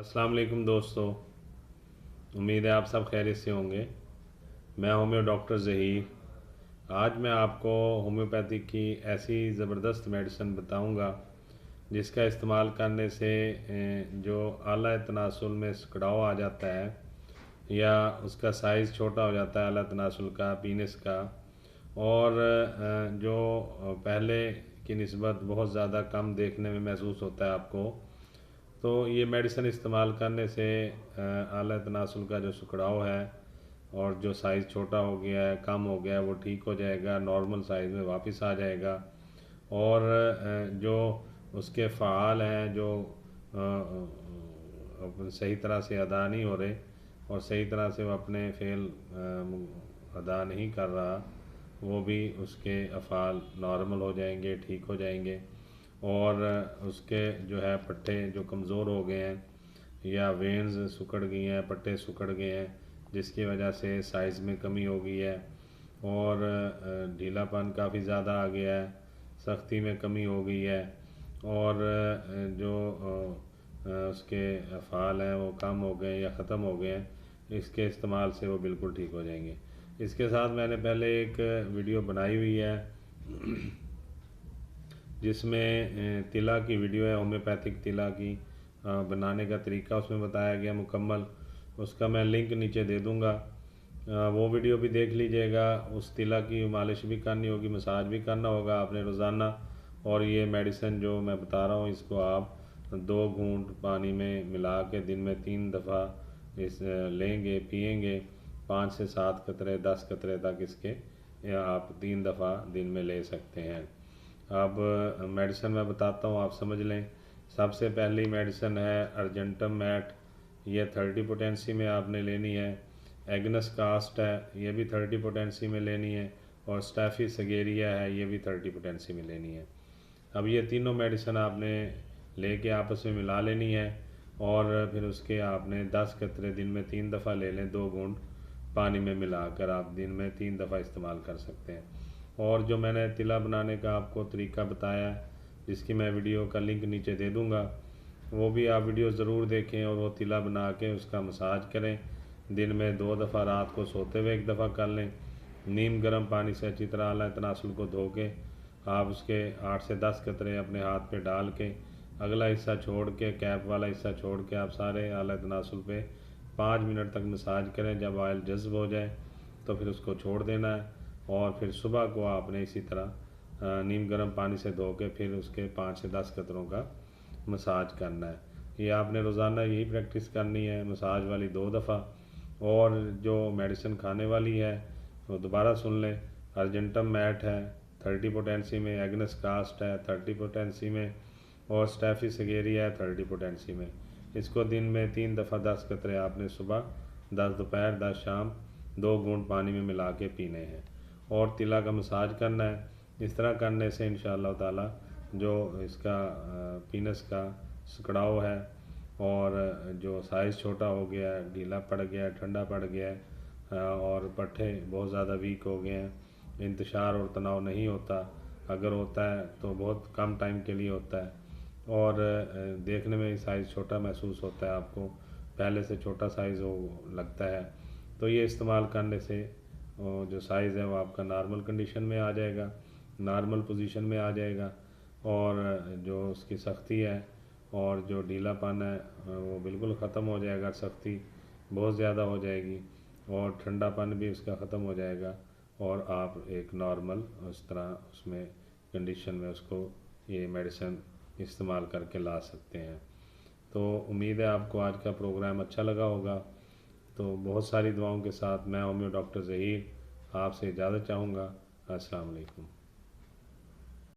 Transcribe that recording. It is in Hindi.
अस्सलाम वालेकुम दोस्तों, उम्मीद है आप सब खैरियत से होंगे। मैं होम्यो डॉक्टर ज़हीर। आज मैं आपको होम्योपैथी की ऐसी ज़बरदस्त मेडिसिन बताऊंगा जिसका इस्तेमाल करने से जो आला तनासुल में सिकुड़ाव आ जाता है या उसका साइज़ छोटा हो जाता है आला तनासुल का, पीनस का, और जो पहले की निस्बत बहुत ज़्यादा कम देखने में महसूस होता है आपको, तो ये मेडिसिन इस्तेमाल करने से आला तनासुल का जो सिकुड़ाव है और जो साइज़ छोटा हो गया है, कम हो गया है, वो ठीक हो जाएगा, नॉर्मल साइज़ में वापस आ जाएगा। और जो उसके फ़ाल हैं, जो सही तरह से अदा नहीं हो रहे और सही तरह से वो अपने फ़ेल अदा नहीं कर रहा, वो भी उसके अफ़ाल नॉर्मल हो जाएंगे, ठीक हो जाएंगे। और उसके जो है पट्टे जो कमज़ोर हो गए हैं या वेन्स सिकुड़ गई हैं, पट्टे सिकुड़ गए हैं, जिसकी वजह से साइज़ में कमी हो गई है और ढीलापन काफ़ी ज़्यादा आ गया है, सख्ती में कमी हो गई है और जो उसके अफ़ाल हैं वो कम हो गए या ख़त्म हो गए हैं, इसके इस्तेमाल से वो बिल्कुल ठीक हो जाएंगे। इसके साथ मैंने पहले एक वीडियो बनाई हुई है जिसमें तिला की वीडियो है, होम्योपैथिक तिला की बनाने का तरीका उसमें बताया गया मुकम्मल। उसका मैं लिंक नीचे दे दूँगा, वो वीडियो भी देख लीजिएगा। उस तिला की मालिश भी करनी होगी, मसाज भी करना होगा आपने रोज़ाना। और ये मेडिसिन जो मैं बता रहा हूँ, इसको आप 2 घूंट पानी में मिला के दिन में 3 दफ़ा इस लेंगे, पिएंगे। 5 से 7 कतरे, 10 कतरे तक इसके या आप 3 दफ़ा दिन में ले सकते हैं। अब मेडिसिन मैं बताता हूँ, आप समझ लें। सबसे पहली मेडिसिन है अर्जेंटम मैट, ये 30 पोटेंसी में आपने लेनी है। एग्नस कास्ट है, ये भी 30 पोटेंसी में लेनी है। और स्टैफी सगेरिया है, ये भी 30 पोटेंसी में लेनी है। अब ये तीनों मेडिसिन आपने लेके आपस में मिला लेनी है और फिर उसके आपने 10 कतरे दिन में 3 दफ़ा ले लें, 2 घूंट पानी में मिलाकर आप दिन में 3 दफ़ा इस्तेमाल कर सकते हैं। और जो मैंने तिला बनाने का आपको तरीका बताया है, जिसकी मैं वीडियो का लिंक नीचे दे दूँगा, वो भी आप वीडियो ज़रूर देखें और वो तिला बना के उसका मसाज करें। दिन में 2 दफ़ा, रात को सोते हुए 1 दफ़ा कर लें। नीम गर्म पानी से अच्छी तरह आला तनासुल को धो के आप उसके 8 से 10 कतरे अपने हाथ पे डाल के, अगला हिस्सा छोड़ के, कैप वाला हिस्सा छोड़ के आप सारे आला तनासुल पे 5 मिनट तक मसाज करें। जब ऑयल जज़्ब हो जाए तो फिर उसको छोड़ देना है और फिर सुबह को आपने इसी तरह नीम गर्म पानी से धो के फिर उसके 5 से 10 कतरों का मसाज करना है। ये आपने रोज़ाना यही प्रैक्टिस करनी है, मसाज वाली 2 दफ़ा। और जो मेडिसिन खाने वाली है वो दोबारा सुन लें। अर्जेंटम मैट है 30 पोटेंसी में, एग्नस कास्ट है 30 पोटेंसी में और स्टैफी सगेरिया है 30 पोटेंसी में। इसको दिन में 3 दफ़ा 10 कतरे आपने सुबह, 10 दोपहर, 10 शाम 2 घूंट पानी में मिला के पीने हैं और तिला का मसाज करना है। इस तरह करने से इंशाअल्लाह ताला जो इसका पीनस का सिकुड़ाव है और जो साइज़ छोटा हो गया है, ढीला पड़ गया है, ठंडा पड़ गया है और पट्टे बहुत ज़्यादा वीक हो गए हैं, इंतशार और तनाव नहीं होता, अगर होता है तो बहुत कम टाइम के लिए होता है और देखने में साइज़ छोटा महसूस होता है, आपको पहले से छोटा साइज़ हो लगता है। तो ये इस्तेमाल करने से जो साइज़ है वो आपका नॉर्मल कंडीशन में आ जाएगा, नॉर्मल पोजीशन में आ जाएगा और जो उसकी सख्ती है और जो ढीलापन है वो बिल्कुल ख़त्म हो जाएगा। सख्ती बहुत ज़्यादा हो जाएगी और ठंडापन भी उसका ख़त्म हो जाएगा और आप एक नॉर्मल उस तरह उसमें कंडीशन में उसको ये मेडिसिन इस्तेमाल करके ला सकते हैं। तो उम्मीद है आपको आज का प्रोग्राम अच्छा लगा होगा। तो बहुत सारी दुआओं के साथ मैं होम्यो डॉक्टर ज़हीर आपसे इजाज़त चाहूँगा। अस्सलाम वालेकुम।